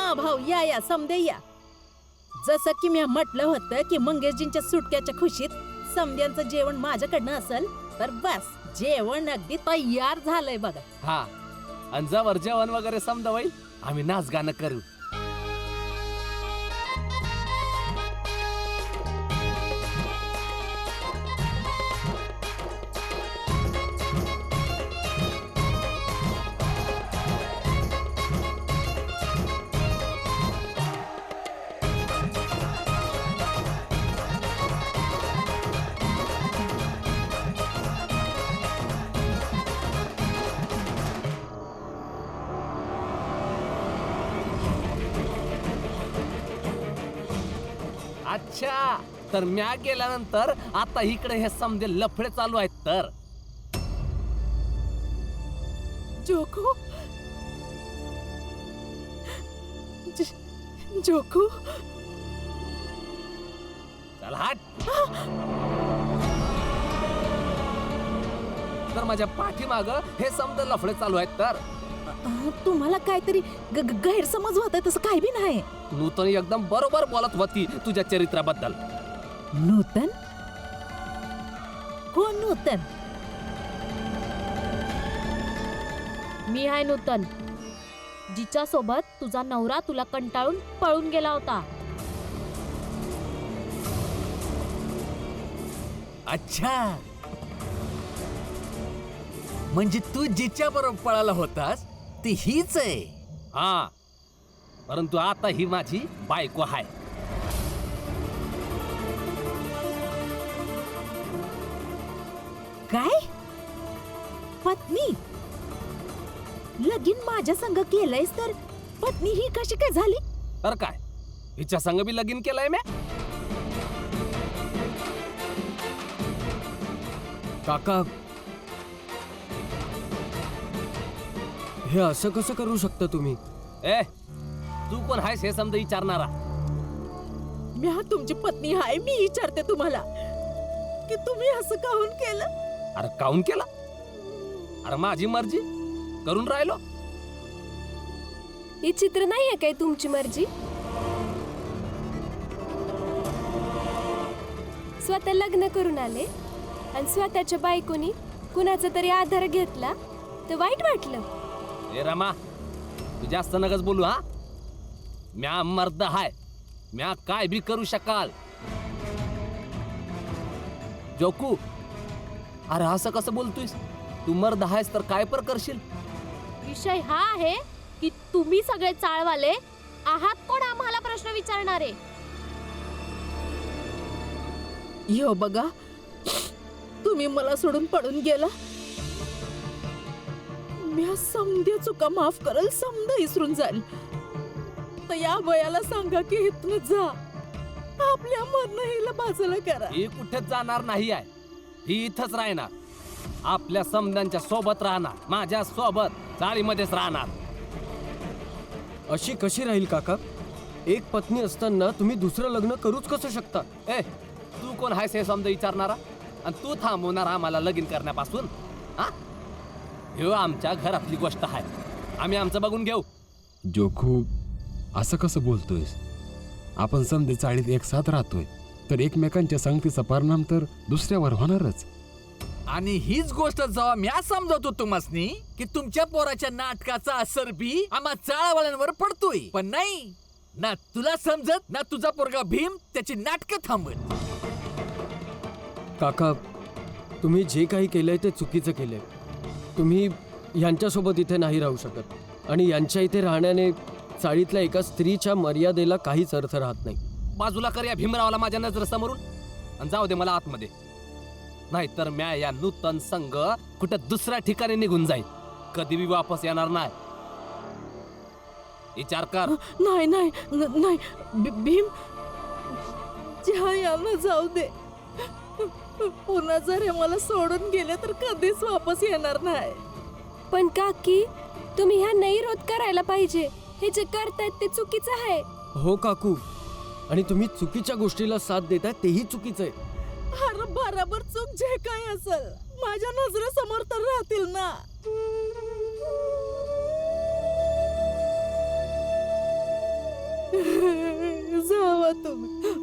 हा भाऊ या समदे या. जसं की मी म्हटलं होतं की मंगेशजींच्या सुटक्याच्या खुशीत समद्यांचं जेवण माझ्याकडनं असेल तर बस जेवण अगदी तयार झालंय बघा. हा आणि जवळ जेवण वगैरे समजा होईल आम्ही नाच गाणं करू. अच्छा तर म्या गेल्यानंतर आता इकडे हे समजे लफडे चालू आहेत तर जोखू जोखू चल हट. तर माझ्या पाठीमाग हे समजे लफडे चालू आहेत तर तुम्हाला काहीतरी गैरसमज होत तसं काही बी नाही. नूतन एकदम बरोबर बोलत होती तुझ्या चरित्राबद्दल. नूतन कोण नूतन? मी आहे नूतन, जिच्या सोबत तुझा नवरा तुला कंटाळून पळून गेला होता. अच्छा म्हणजे तू जिच्या बरोबर पळाला होतास ती हीच आहे. हा परंतु आता ही माझी बायको आहे. काय पत्नी? लगीन माझ्या संग केलंयस तर पत्नी ही कशी काय झाली? तर काय हिच्या संग बी लगीन केलंय म्या. काका हे असं कसं करू शकता तुम्ही? ए तू कोण आहेस हे समजा विचारणारा? मी हा तुमची पत्नी आहे. मी विचारते तुम्हाला की तुम्ही असं काहून केलं? अरे काऊन केला? अरे माझी मर्जी करून राहिलो. हे चित्र नाहीये काय तुमची मर्जी? स्वतः लग्न करून आले आणि स्वतःच्या बायकोनी कुणाचा तरी आधार घेतला तर वाईट वाटलं. ए रमा तू जास्त नगच बोलू. हा म्या मर्द हाय, म्या काय बी करू शकाल. जोकू अरे असं कसं बोलतोयस? तू मर्द आहेस तर काय पर करशील. विषय हा आहे की तुम्ही सगळे चाळवाले आहात कोण आम्हाला प्रश्न विचारणारे. यो बघा तुम्ही मला सोडून पळून गेला. मी समध्या चुका माफ करल, समजा इसरून जाईल. तर या वयाला सांगा की इथनं जा, आपल्या मधनं हिला बाजूला करा. ही कुठेच जाणार नाही आहे. ही इथंच राहणार, आपल्या समद्यांच्या सोबत राहणार, माझ्या सोबत चाळीमध्येच राहणार. अशी कशी राहील काका? एक पत्नी असताना तुम्ही दुसरं लग्न करूच कसं शकता? ए तू कोण आहेस हे समजा विचारणारा? आणि तू थांबवणार आम्हाला लगीन करण्यापासून? हा ह्यो आमच्या घरातली गोष्ट आहे, आम्ही आमचं बघून घेऊ. जोखू असं कसं बोलतोयस? आपण समजे चाळीत एक साथ राहतोय तर एकमेकांच्या संगतीचा परिणाम तर दुसऱ्यावर होणारच. आणि हीच गोष्ट जेव्हा म्या समजवतो तुम्हासनी की तुमच्या पोराच्या नाटकाचा असर बी आम्हा चाळवाल्यांवर पडतोय, पण नाही ना तुला समजत ना तुझा पोरगा भीम त्याची नाटकं थांबत. काका तुम्ही जे काही केलंय ते चुकीचं केलंय. तुम्ही यांच्यासोबत इथे नाही राहू शकत आणि यांच्या इथे राहण्याने चाळीतल्या एका स्त्रीच्या मर्यादेला काहीच अर्थ राहत नाही. बाजूला कर या भीमरावला माझ्या नजरेसमोरून आणि जाऊ दे मला आतमध्ये. नाहीतर म्या या नूतन संघ कुठं दुसऱ्या ठिकाणी निघून जाईल, कधी बी वापस येणार नाही. विचार कर. नाही नाही नाही भीम ज्या याला जाऊ दे. पुन्हा जर हे मला सोडून गेले तर कधीच वापस येणार नाही. पण काकी तुम्ही ह्या नाही रोध करायला पाहिजे. हे जे करतायत ते चुकीचं आहे. हो काकू, आणि तुम्ही चुकीच्या गोष्टीला साथ देताय तेही चुकीचं आहे. अरे बराबर चूक जे काय असेल माझ्या नजरेसमोर तर राहतील ना. तुम्ही.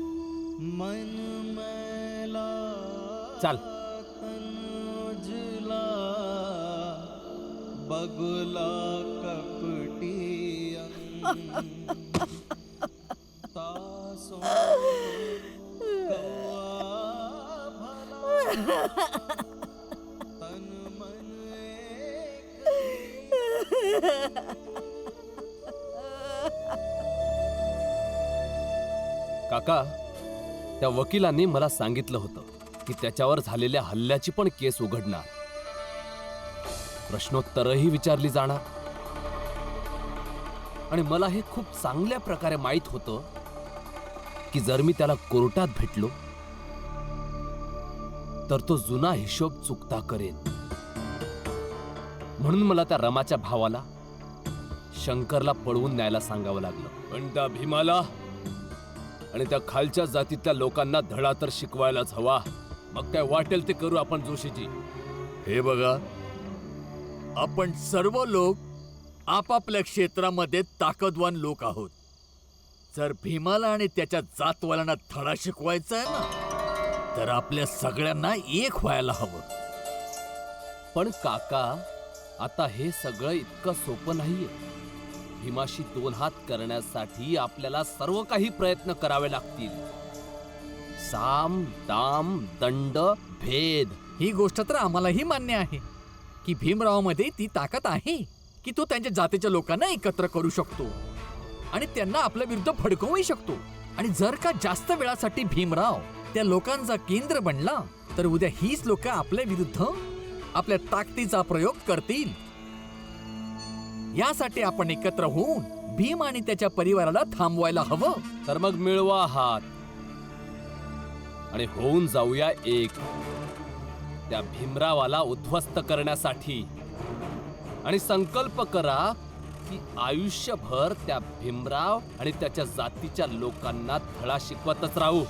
चाल. बगुला कपटी तासो तन मन काका, त्या वकिलांनी मला सांगितलं होतं की त्याच्यावर झालेल्या हल्ल्याची पण केस उघडणार, प्रश्नोत्तरही विचारली जाणार. आणि मला हे खूप चांगल्या प्रकारे माहित होतं की जर मी त्याला कोर्टात भेटलो तर तो जुना हिशोब चुकता करेन. म्हणून मला त्या रमाच्या भावाला शंकरला पळवून न्यायला सांगावं लागलं. पण त्या भीमाला आणि त्या खालच्या जातीतल्या लोकांना धडा तर शिकवायलाच हवा. मग काय वाटेल ते करू आपण जोशीजी. हे बघा, आपण सर्व लोक आपापल्या क्षेत्रामध्ये ताकदवान लोक आहोत. जर भीमाला आणि त्याच्या जातवाल्यांना धडा शिकवायचा आहे ना, तर आपल्या सगळ्यांना एक व्हायला हवं. पण काका, आता हे सगळं इतकं सोपं नाहीये. भीमाशी दोन हात करण्यासाठी आपल्याला सर्व काही प्रयत्न करावे लागतील. साम दाम दंड भेद. ही गोष्ट तर आम्हालाही मान्य आहे की भीमरावमध्ये ती ताकद आहे की तो त्यांच्या जातीच्या लोकांना एकत्र करू शकतो आणि त्यांना आपल्या विरुद्ध फडकवूही शकतो. आणि जर का जास्त वेळासाठी भीमराव त्या लोकांचा केंद्र बनला तर उद्या हीच लोक आपल्या विरुद्ध आपल्या ताकदीचा प्रयोग करतील. यासाठी आपण एकत्र होऊन भीम आणि त्याच्या परिवाराला थांबवायला हवं. तर मग मिळवा हात आणि होऊन जाऊया एक, त्या भीमरावाला उद्ध्वस्त करण्यासाठी. आणि संकल्प करा की आयुष्यभर त्या भीमराव आणि त्याच्या जातीच्या लोकांना धडा शिकवतच राहू.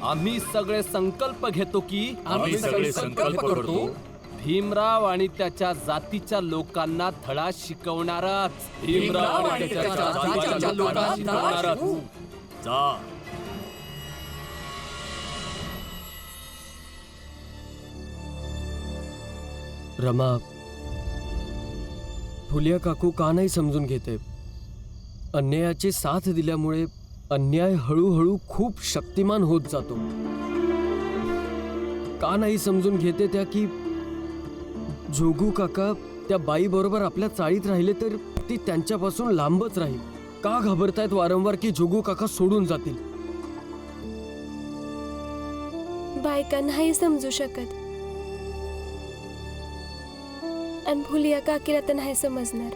आम्ही सगळे संकल्प घेतो की आम्ही सगळे संकल्प करतो भीमराव आणि त्याच्या जातीच्या लोकांना धडा शिकवणारच. भीमराव आणि त्याच्या जातीच्या लोकांना धडा शिकवू. जा. रमा, फुलिया काकू का नाही समजून घेते? अन्यायाची साथ दिल्यामुळे अन्याय हळूहळू खूप शक्तिमान होत जातो. का नाही समजून घेते त्या की जोगू काका त्या बाई बरोबर आपल्या चाळीत राहिले तर ती त्यांच्यापासून लांबच राहील? का घाबरतायत वारंवार की जोगू काका सोडून जातील? बायका नाही समजू शकत आणि फुलिया काकीला तर नाही समजणार.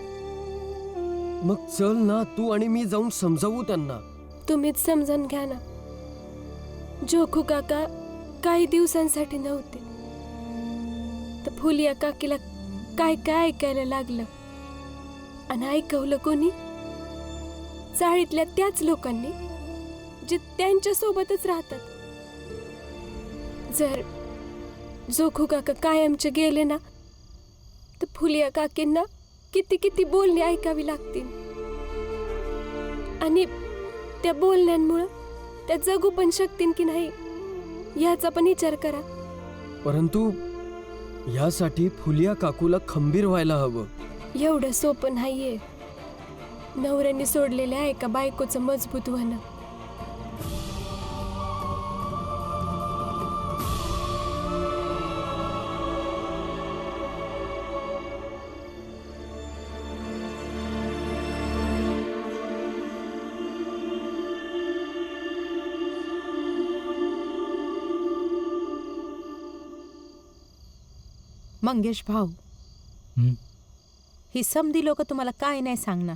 मग चल ना, तू आणि मी जाऊन समजावू त्यांना. तुम्हीच समजून घ्या ना. जोखू काका काही दिवसांसाठी नव्हते तर फुलिया काकीला काय काय ऐकायला लागलं आणि ऐकवलं कोणी? चाळीतल्या त्याच लोकांनी जे त्यांच्या सोबतच राहतात. जर जोखू काका कायमचे गेले ना तर फुलिया काकींना किती किती बोलणी ऐकावी लागतील आणि त्या बोलण्यांमुळं त्या जगू पण शकतील की नाही याचा पण विचार करा. परंतु यासाठी फुलिया काकूला खंबीर व्हायला हवं. एवढं सोपं नाहीये नवऱ्याने सोडलेल्या एका बायकोचं मजबूत होणं. मंगेश भाऊ, ही समधी लोक तुम्हाला काय नाही सांगणार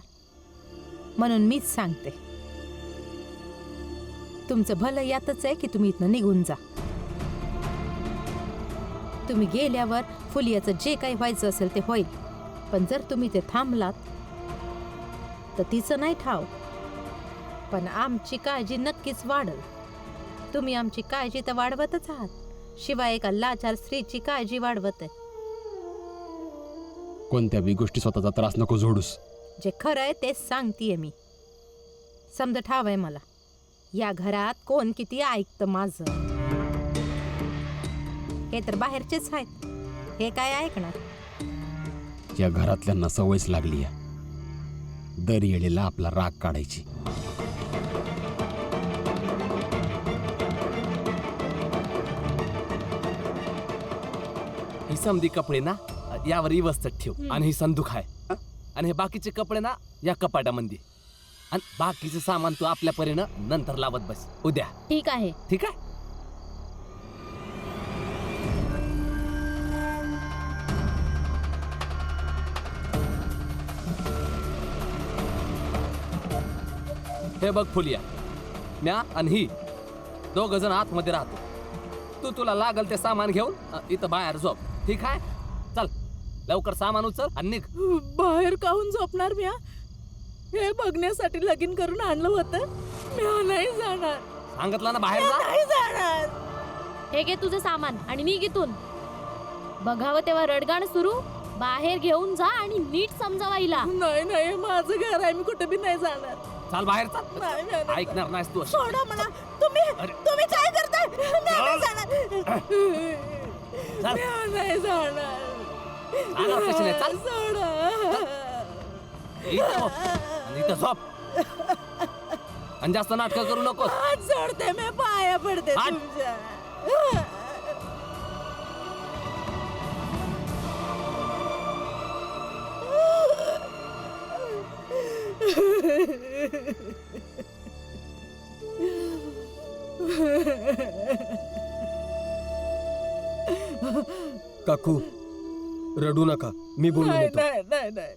म्हणून मीच सांगते. तुमचं भलं यातच आहे की तुम्ही इथनं निघून जा. तुम्ही गेल्यावर फुलियाचं जे काही व्हायचं असेल ते होईल. पण जर तुम्ही ते थांबलात तर तिचं नाही ठाव, पण आमची काळजी नक्कीच वाढल. तुम्ही आमची काळजी तर वाढवतच आहात, शिवाय एका लाचार स्त्रीची काळजी वाढवत आहे. कोणत्या बी गोष्टी स्वतःचा त्रास नको जोडूस. जे खरं आहे तेच सांगतीये मी. समज ठावय मला, या घरात कोण किती ऐकतं माझं. हे तर बाहेरचेच आहेत, हे काय ऐकणार. या घरातल्यांना सवयच लागली आहे दर येळेला आपला राग काढायची. ही समधी कपडे ना यावर व्यवस्थित ठेव आणि ही संदूक आहे आणि हे बाकीचे कपडे ना या कपाटामध्ये आणि बाकीचे सामान तू आपल्या परीनं नंतर लावत बस उद्या. ठीक आहे. ठीक आहे. हे बघ फुलिया, म्या आणि ही दोघ जण आतमध्ये राहतो. तुला लागल ते सामान घेऊन इथं बाहेर झोप. ठीक आहे. चल लवकर सामान उचल आणि निघ. बाहेर काहून झोपणार म्या? हे बघण्यासाठी लगीन करून आणलं होतं. म्या नाही जाणार. सांगितलं ना बाहेर जा. नाही जाणार. हे घे तुझं सामान आणि निघ इथून. बघावं तेव्हा रडगाणं सुरू. बाहेर घेऊन जा आणि नीट समजावा हिला. नाही नाही, माझं घर आहे, मी कुठे बी नाही जाणार. चाल बाहेर नाही, नाही, चाल. नाही. ऐकणार नाहीस तू अशी. सोडा मला. तुम्ही अरे. तुम्ही काय करताय? म्या नाही चल. जाणार. चल. म्या नाही जाणार. जाणार कशी नाही? चल. सोडा. इथं झोप. आणि इथं झोप आणि जास्त नाटकं करू नकोस. हात जोडते, मी पाया पडते हात. तुमच्या. काकू रडू नका, मी बोलून नाही येतो. नाही नाही नाही,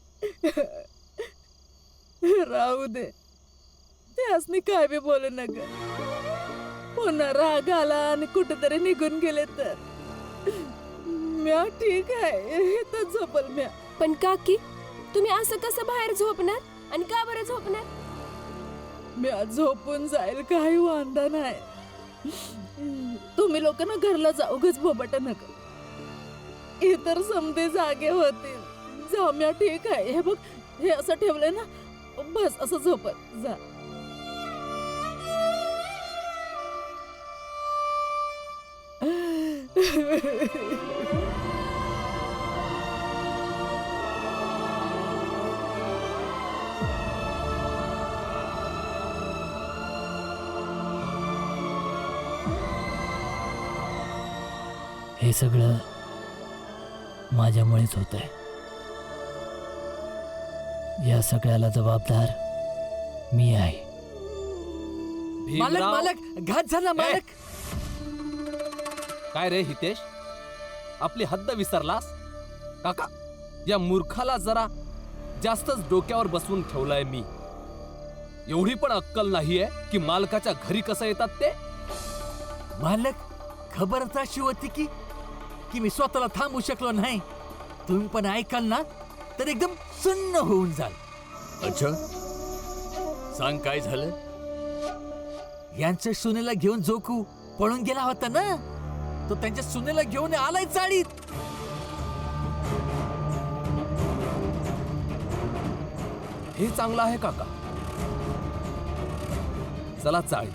राहू दे. ते असनी काय बी बोलू नका. पुन्हा राग आला आणि कुठेतरी निघून गेले तर म्या ठीक आहे, इथं झोपल म्या. पण काकी, तुम्ही असं कसं बाहेर झोपणार आणि का बरं झोपणार? म्या झोपून जाईल, काही वांदा नाही. तुम्ही लोक ना घरला जाऊ, उगाच बोबट नका. इतर समजे जागे होतील. जा, म्या ठीक आहे. हे बघ, हे असं ठेवलंय ना, बस असं झोपत जा. हे सगळं माझ्यामुळेच होत आहे. या सगळ्याला जबाबदार मी आहे. मालक भीमराव. मालक, घात झाला मालक. काय रे हितेश, आपली हद्द विसरलास? काका, या मूर्खाला जरा जास्तच डोक्यावर बसवून ठेवलाय मी. एवढी पण अक्कल नाहीये की मालकाच्या घरी कसं येतात ते. मालक, खबरच अशी होती की मी स्वतःला थांबू शकलो नाही. तुम्ही पण ऐकाल ना तर एकदम सुन्न होऊन जाल. अच्छा, सांग काय झालं? यांच्या सुनेला घेऊन जोखू पळून गेला होता ना, तो त्यांच्या सुनेला घेऊन आलाय चाळीत. हे चांगलं आहे काका. चला चाळी,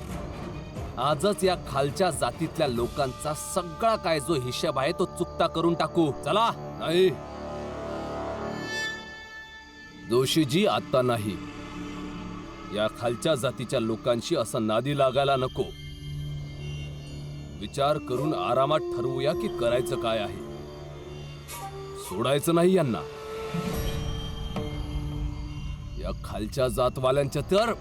आजच या खालच्या जातीतल्या लोकांचा सगळा काय जो हिशोब आहे तो चुकता करून टाकू. चला. नाही, जोशीजी आता नाही. या खालच्या जातीच्या लोकांशी असं नादी लागायला नको. विचार करून आरामात ठरवूया की करायचं काय आहे. सोडायचं नाही यांना. या खालच्या जातवाल्यांच्या तर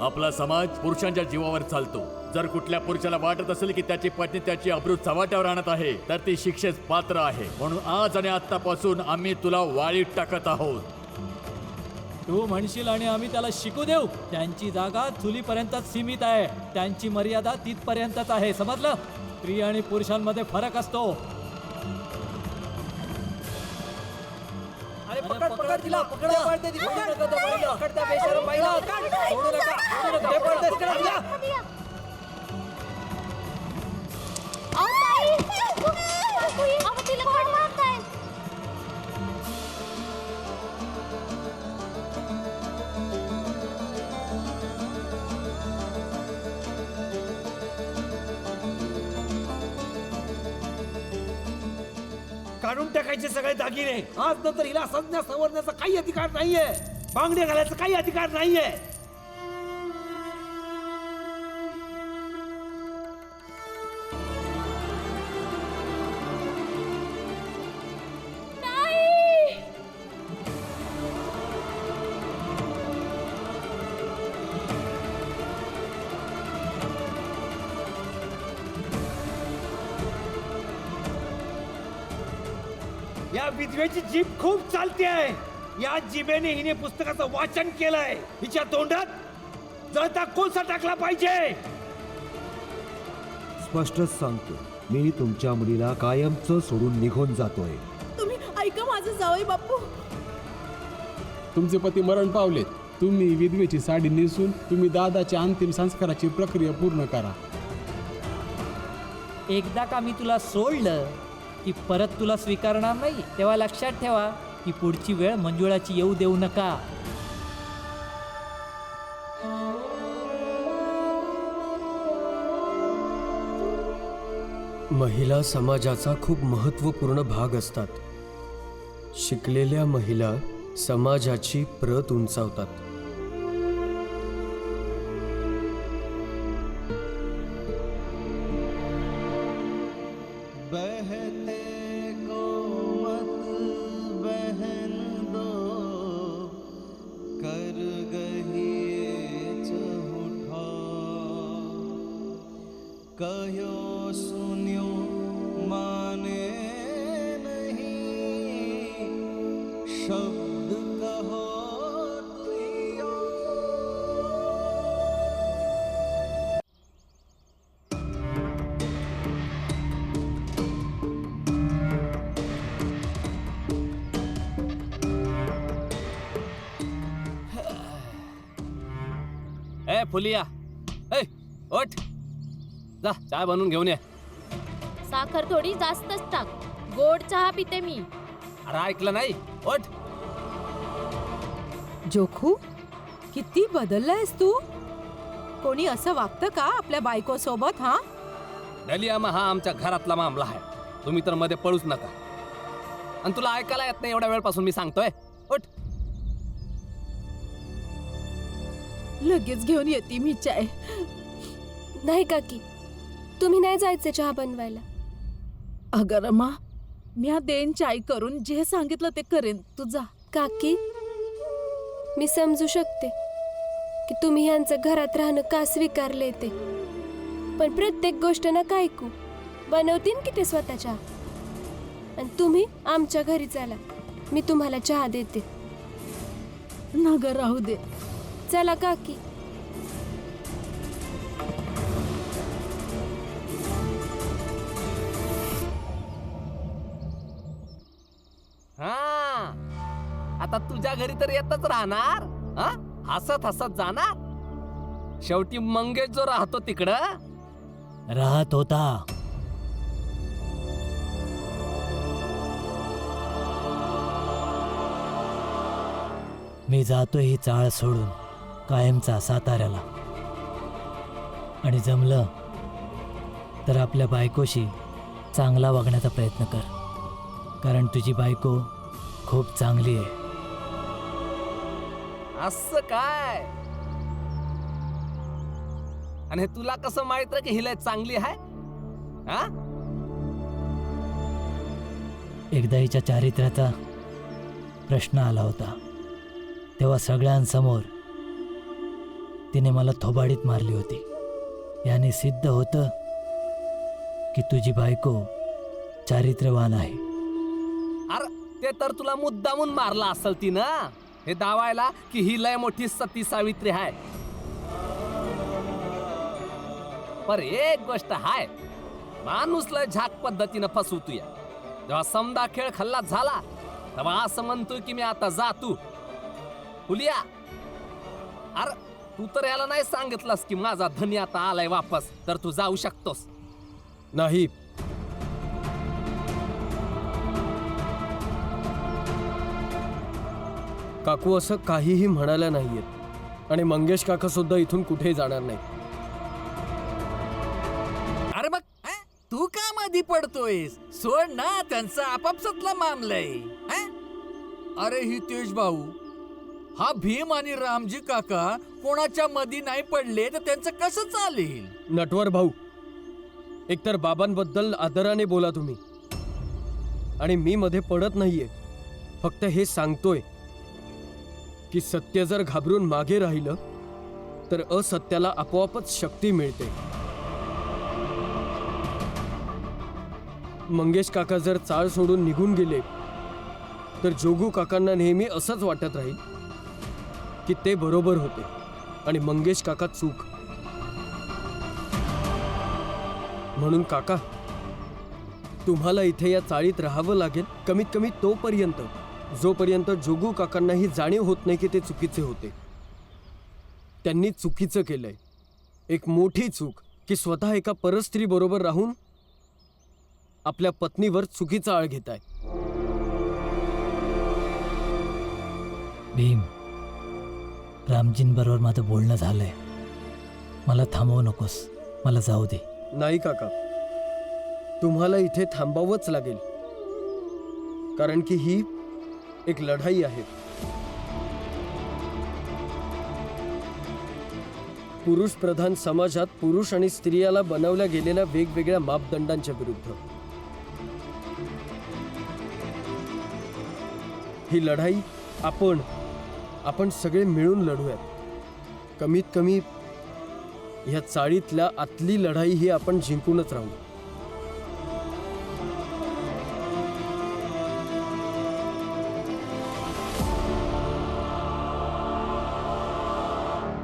आपला समाज पुरुषांच्या जीवावर चालतो. जर कुठल्या पुरुषाला वाटत असेल की त्याची पत्नी त्याची अब्रू चव्हाट्यावर आणत आहे तर ती शिक्षेस पात्र आहे. म्हणून आज आणि आतापासून आम्ही तुला वाळीत टाकत आहोत. तू म्हणशील आणि आम्ही त्याला शिकू देऊ. त्यांची जागा चुलीपर्यंतच सीमित आहे. त्यांची मर्यादा तिथपर्यंतच आहे, समजलं? स्त्री आणि पुरुषांमध्ये फरक असतो. काढून टाकायचे सगळे दागिने. आज नंतर हिला संज्ञा सवरण्याचा काही अधिकार नाहीये. बांगडे घालायचा काही अधिकार नाहीये. या विधवेची जीभ खूप चालते आहे. या जिभेने हिने पुस्तकाचं वाचन केलंय. हिच्या तोंडात जळता कोळसा टाकला पाहिजे. स्पष्टच सांगतो, मी तुमच्या मुलीला कायमचं सोडून निघून जातोय. तुम्ही ऐका माझं जावई बापू. तुमचे पती मरण पावलेत. तुम्ही विधवेची साडी नेसून तुम्ही दादाच्या अंतिम संस्काराची प्रक्रिया पूर्ण करा. एकदा का मी तुला सोडलं की परत तुला स्वीकारणार नाही. तेव्हा लक्षात ठेवा की पुढची वेळ मंजुळाची येऊ देऊ नका. महिला समाजाचा खूप महत्त्वपूर्ण भाग असतात. शिकलेल्या महिला समाजाची प्रत उंचावतात. बहते को मत बहन दो, कर गही चहुठा. कहो सुन्यो माने नहीं, शब्द कहो तुइयो. ए फुलिया, ए उठ, जा चाय बनवून घेऊन ये. साखर थोडी जास्तच टाक. गोड चहा पिते मी. अरे ऐकलं नाही, उठ. जोखू, किती बदललायस तू. कोणी असं वागतं का आपल्या बायको सोबत? हा, डलियामा हा आमच्या घरातला मामला आहे. तुम्ही तर मध्ये पळूच नका. आणि तुला ऐकायला येत नाही एवढ्या वेळपासून मी सांगतोय. उठ. लगेच घेऊन येते मी चाय. नाही काकी, तुम्ही नाही जायचे चहा बनवायला. अगं रमा, मी हा देन चाय करून जे सांगितलं ते करेन. तू जा. काकी, मी समजू शकते की तुम्ही ह्यांचं घरात राहणं का स्वीकारले ते. पण प्रत्येक गोष्ट नका ऐकू. बनवतीन की ते स्वतः चहा. आणि तुम्ही आमच्या घरी चला, मी तुम्हाला चहा देते. नगर राहू दे. चला काकी. हा, आता तुझ्या घरी तर येतच राहणार. हा, हसत हसत जाणार. शेवटी मंगेश जो राहतो तिकडं राहत होता. मी जातो ही चाळ सोडून कायमचा साताऱ्याला. आणि जमलं तर आपल्या बायकोशी चांगला वागण्याचा प्रयत्न कर. कारण तुझी बायको खूप चांगली आहे. असं काय? आणि हे तुला कसं माहित की हिला चांगली आहे? हा, एकदा हिच्या चारित्र्याचा प्रश्न आला होता. तेव्हा सगळ्यांसमोर तिने मला थोबाडीत मारली होती. याने सिद्ध होतं की तुझी बायको चारित्र्यवान आहे. अरे ते तर तुला मुद्दामून मारला असेल ती ना, हे दावायला की ही लय मोठी सती सावित्री आहे. पर एक गोष्ट हाय, माणूस लय झाक पद्धतीनं फसवतोय. जेव्हा समदा खेळ खल्लास झाला तेव्हा असं म्हणतोय की मी आता जातो. फुलिया, अरे तू तर याला नाही सांगितलंस की माझा धनी आता आलाय वापस, तर तू जाऊ शकतोस. नाही, काकू असं काहीही म्हणाल्या नाहीयेत आणि मंगेश काका सुद्धा इथून कुठेही जाणार नाही. अरे मग तू का मधी पडतोयस? सोड ना, त्यांचा आपापसातला मामला आहे. अरे हितेश भाऊ, हा भीम आणि रामजी काका कोणाच्या मधी नाही पडले तर त्यांचं कसं चालेल? नटवर भाऊ, एकतर बाबांबद्दल आदराने बोला तुम्ही, आणि मी मध्ये पडत नाहीये. फक्त हे सांगतोय की सत्य जर घाबरून मागे राहिलं तर असत्याला आपोआपच शक्ती मिळते. मंगेश काका जर चाळ सोडून निघून गेले तर जोगू काकांना नेहमी असंच वाटत राहील की ते बरोबर होते आणि मंगेश काका चूक. म्हणून काका, तुम्हाला इथे या चाळीत राहावं लागेल, कमीत कमी तोपर्यंत जोपर्यंत जोगू काकांनाही जाणीव होत नाही की ते चुकीचे होते. त्यांनी चुकीचं केलंय, एक मोठी चूक, की स्वतः एका परस्त्री बरोबर राहून आपल्या पत्नीवर चुकीचा आळ घेताय. भीम, रामजींबरोबर माझं बोलणं झालंय. मला थांबवू नकोस, मला जाऊ दे. नाही काका, तुम्हाला इथे थांबावंच लागेल, कारण की ही एक लढाई आहे. पुरुष प्रधान समाजात पुरुष आणि स्त्रियाला बनवल्या गेलेल्या वेगवेगळ्या मापदंडांच्या विरुद्ध ही लढाई आपण सगळे मिळून लढूयात. कमीत कमी ह्या चाळीतल्या आतली लढाई ही आपण जिंकूनच राहू.